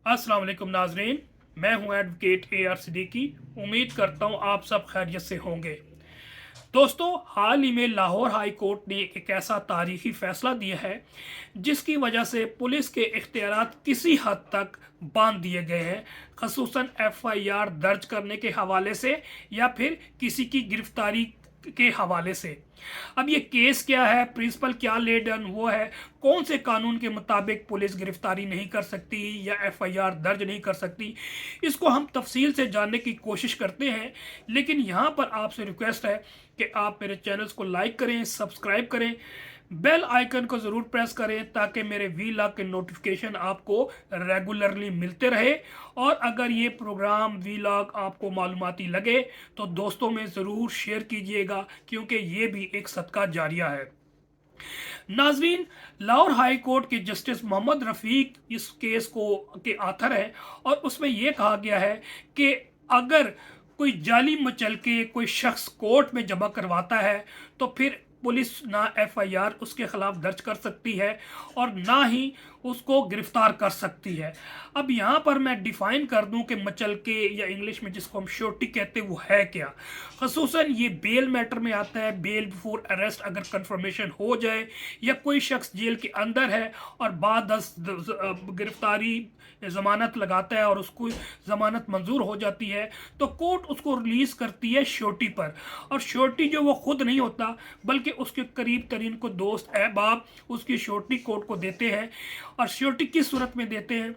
अस्सलाम वालेकुम नाजरीन, मैं हूं एडवोकेट AR सिद्दीकी। उम्मीद करता हूं आप सब खैरियत से होंगे। दोस्तों, हाल ही में लाहौर हाई कोर्ट ने एक ऐसा तारीखी फैसला दिया है जिसकी वजह से पुलिस के इख्तियारात किसी हद तक बांध दिए गए हैं, खसूसन FIR दर्ज करने के हवाले से या फिर किसी की गिरफ्तारी के हवाले से। अब ये केस क्या है, प्रिंसिपल क्या ले डन वो है, कौन से कानून के मुताबिक पुलिस गिरफ्तारी नहीं कर सकती या FIR दर्ज नहीं कर सकती, इसको हम तफसील से जानने की कोशिश करते हैं। लेकिन यहाँ पर आपसे रिक्वेस्ट है कि आप मेरे चैनल्स को लाइक करें, सब्सक्राइब करें, बेल आइकन को ज़रूर प्रेस करें ताकि मेरे वीलॉग के नोटिफिकेशन आपको रेगुलरली मिलते रहे। और अगर ये प्रोग्राम वीलॉग आपको मालूमाती लगे तो दोस्तों में ज़रूर शेयर कीजिएगा, क्योंकि ये भी एक सदका जारिया है। नाजरीन, लाहौर हाई कोर्ट के जस्टिस मोहम्मद रफ़ीक इस केस को के आथर है और उसमें यह कहा गया है कि अगर कोई जाली मचल के कोई शख्स कोर्ट में जमा करवाता है तो फिर पुलिस ना FIR उसके खिलाफ दर्ज कर सकती है और ना ही उसको गिरफ्तार कर सकती है। अब यहाँ पर मैं डिफाइन कर दूं कि मचल के या इंग्लिश में जिसको हम श्योरिटी कहते हैं वो है क्या। खसूसन ये बेल मैटर में आता है। बेल बिफोर अरेस्ट अगर कंफर्मेशन हो जाए या कोई शख्स जेल के अंदर है और बाद गिरफ्तारी जमानत लगाता है और उसको जमानत मंजूर हो जाती है तो कोर्ट उसको रिलीज करती है श्योरिटी पर। और श्योरिटी जो वो खुद नहीं होता बल्कि उसके करीब तरीन को दोस्त अहबाब उसकी श्योरिटी कोर्ट को देते हैं। और श्योरिटी किस सूरत में देते हैं,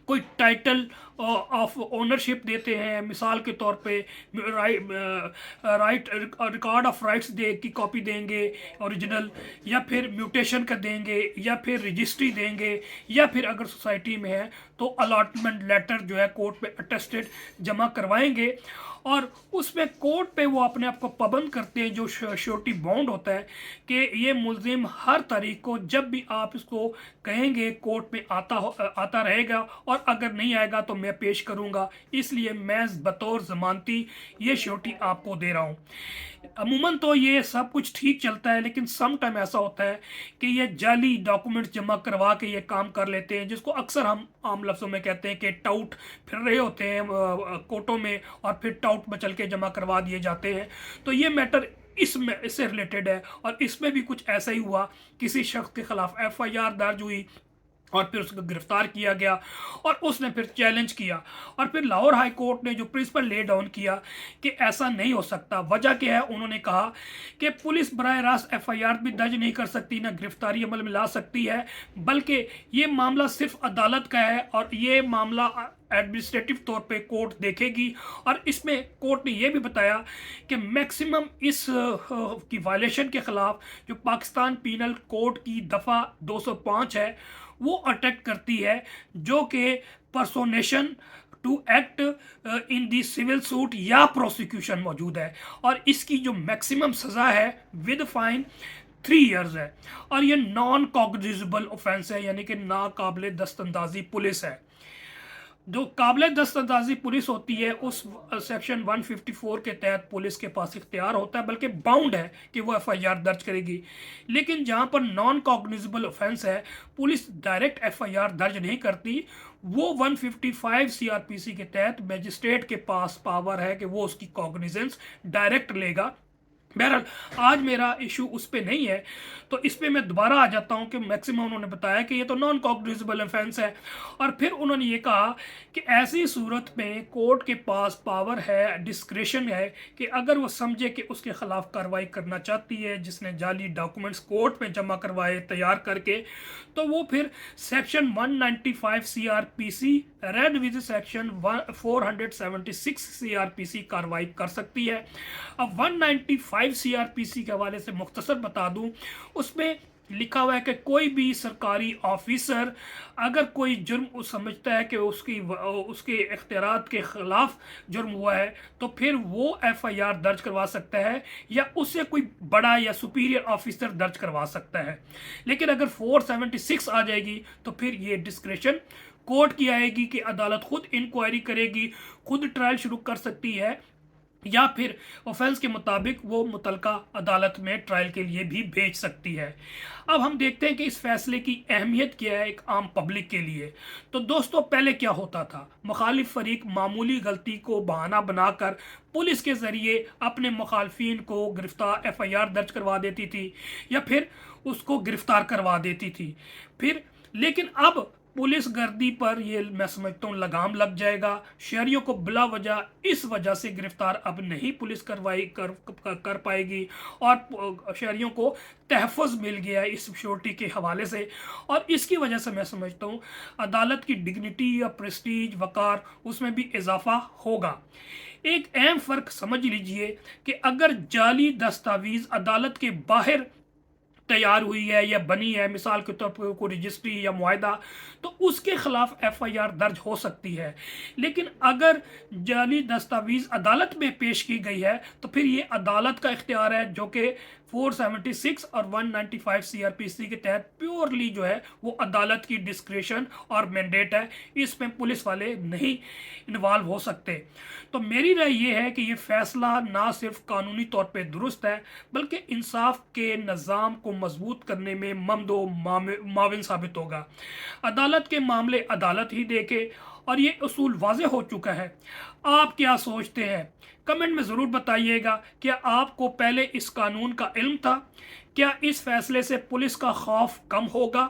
कोई टाइटल ऑफ ओनरशिप देते हैं, मिसाल के तौर पे राइट रिकॉर्ड ऑफ राइट्स दे की कॉपी देंगे ओरिजिनल, या फिर म्यूटेशन का देंगे, या फिर रजिस्ट्री देंगे, या फिर अगर सोसाइटी में है तो अलॉटमेंट लेटर जो है कोर्ट में अटेस्टेड जमा करवाएंगे। और उसमें कोर्ट पे वो अपने आप को पाबंद करते हैं जो श्योरिटी बॉन्ड होता है कि ये मुल्जिम हर तारीख को जब भी आप इसको कहेंगे कोर्ट में आता रहेगा और अगर नहीं आएगा तो मैं पेश करूंगा, इसलिए मैं बतौर जमानती ये श्योरिटी आपको दे रहा हूँ। अमूमन तो ये सब कुछ ठीक चलता है, लेकिन सम टाइम ऐसा होता है कि ये जाली डॉक्यूमेंट्स जमा करवा के ये काम कर लेते हैं, जिसको अक्सर हम आम लफ्ज़ों में कहते हैं कि टाउट फिर रहे होते हैं कोर्टों में और फिर टाउट मचल के जमा करवा दिए जाते हैं। तो ये मैटर इससे रिलेटेड है और इसमें भी कुछ ऐसा ही हुआ। किसी शख्स के खिलाफ FIR दर्ज हुई और फिर उसको गिरफ्तार किया गया और उसने फिर चैलेंज किया और फिर लाहौर हाई कोर्ट ने जो प्रिंसिपल ले डाउन किया कि ऐसा नहीं हो सकता। वजह क्या है, उन्होंने कहा कि पुलिस बराह रास्त FIR भी दर्ज नहीं कर सकती, ना गिरफ्तारी अमल में ला सकती है, बल्कि ये मामला सिर्फ अदालत का है और ये मामला एडमिनिस्ट्रेटिव तौर पे कोर्ट देखेगी। और इसमें कोर्ट ने यह भी बताया कि मैक्सिमम इस की वायलेशन के खिलाफ जो पाकिस्तान पीनल कोड की दफ़ा 205 है वो अटैक करती है, जो कि personation to act in the civil suit or prosecution मौजूद है और इसकी जो मैक्सिमम सज़ा है विद फाइन 3 ईयर्स है और ये नॉन कॉग्निजेबल ऑफेंस है, यानी कि नाकाबिले दस्तंदाजी पुलिस है। जो काबिल दस्तंदाजी पुलिस होती है उस सेक्शन 154 के तहत पुलिस के पास इख्तियार होता है, बल्कि बाउंड है कि वो FIR दर्ज करेगी। लेकिन जहां पर नॉन कॉग्निजेबल ऑफेंस है पुलिस डायरेक्ट FIR दर्ज नहीं करती, वो 155 CRPC के तहत मजिस्ट्रेट के पास पावर है कि वो उसकी कॉग्निजेंस डायरेक्ट लेगा। बहरहाल आज मेरा इशू उस पर नहीं है, तो इस पर मैं दोबारा आ जाता हूँ कि मैक्सिमम उन्होंने बताया कि ये तो नॉन कॉग्निजेबल ऑफेंस है। और फिर उन्होंने ये कहा कि ऐसी सूरत में कोर्ट के पास पावर है, डिस्क्रेशन है कि अगर वो समझे कि उसके खिलाफ कार्रवाई करना चाहती है जिसने जाली डॉक्यूमेंट्स कोर्ट में जमा करवाए तैयार करके, तो वो फिर section 195 CRPC read with section 476 CRPC कार्रवाई कर सकती है। अब 195 CRPC के हवाले से मुख्तसर बता दूं, उसमें लिखा हुआ है कि कोई भी सरकारी ऑफिसर अगर कोई जुर्म समझता है कि उसके इख्तियारात के खिलाफ जुर्म हुआ है तो फिर वो FIR दर्ज करवा सकता है या उससे कोई बड़ा या सुपीरियर ऑफिसर दर्ज करवा सकता है। लेकिन अगर 476 आ जाएगी तो फिर ये डिस्क्रेशन कोर्ट की आएगी कि अदालत खुद इंक्वायरी करेगी, खुद ट्रायल शुरू कर सकती है या फिर ऑफेंस के मुताबिक वो मुतलका अदालत में ट्रायल के लिए भी भेज सकती है। अब हम देखते हैं कि इस फैसले की अहमियत क्या है एक आम पब्लिक के लिए। तो दोस्तों, पहले क्या होता था, मुखालिफ फरीक मामूली गलती को बहाना बनाकर पुलिस के ज़रिए अपने मुखालफिन को गिरफ्तार FIR दर्ज करवा देती थी या फिर उसको गिरफ्तार करवा देती थी। फिर लेकिन अब पुलिस गर्दी पर ये मैं समझता हूँ लगाम लग जाएगा। शहरियों को बिला वजह इस वजह से गिरफ्तार अब नहीं पुलिस कर पाएगी और शहरियों को तहफ़्फ़ुज़ मिल गया इस सिक्योरिटी के हवाले से। और इसकी वजह से मैं समझता हूँ अदालत की डिग्निटी या प्रेस्टीज वक़ार उसमें भी इजाफा होगा। एक अहम फ़र्क समझ लीजिए कि अगर जाली दस्तावेज़ अदालत के बाहर तैयार हुई है या बनी है, मिसाल के तौर पर कोई रजिस्ट्री या मुआहदा, तो उसके खिलाफ FIR दर्ज हो सकती है। लेकिन अगर जाली दस्तावेज अदालत में पेश की गई है तो फिर ये अदालत का इख्तियार है, जो कि 476 और 195 CRPC के तहत प्योरली जो है वो अदालत की डिस्क्रेशन और मैंडेट है, इसमें पुलिस वाले नहीं इन्वॉल्व हो सकते। तो मेरी राय ये है कि ये फैसला ना सिर्फ कानूनी तौर पे दुरुस्त है बल्कि इंसाफ के निज़ाम को मजबूत करने में ममदो माविन साबित होगा। अदालत के मामले अदालत ही देखे और ये उसूल वाज़े हो चुका है। आप क्या सोचते हैं? कमेंट में ज़रूर बताइएगा। क्या आपको पहले इस कानून का इल्म था? क्या इस फैसले से पुलिस का खौफ कम होगा?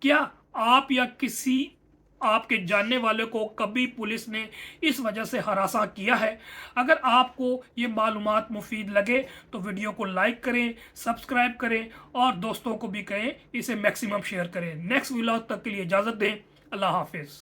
क्या आप या किसी आपके जानने वाले को कभी पुलिस ने इस वजह से हरासा किया है? अगर आपको ये मालूमात मुफीद लगे तो वीडियो को लाइक करें, सब्सक्राइब करें और दोस्तों को भी कहें इसे मैक्सिमम शेयर करें। नेक्स्ट व्लॉग तक के लिए इजाज़त दें। अल्लाह हाफिज़।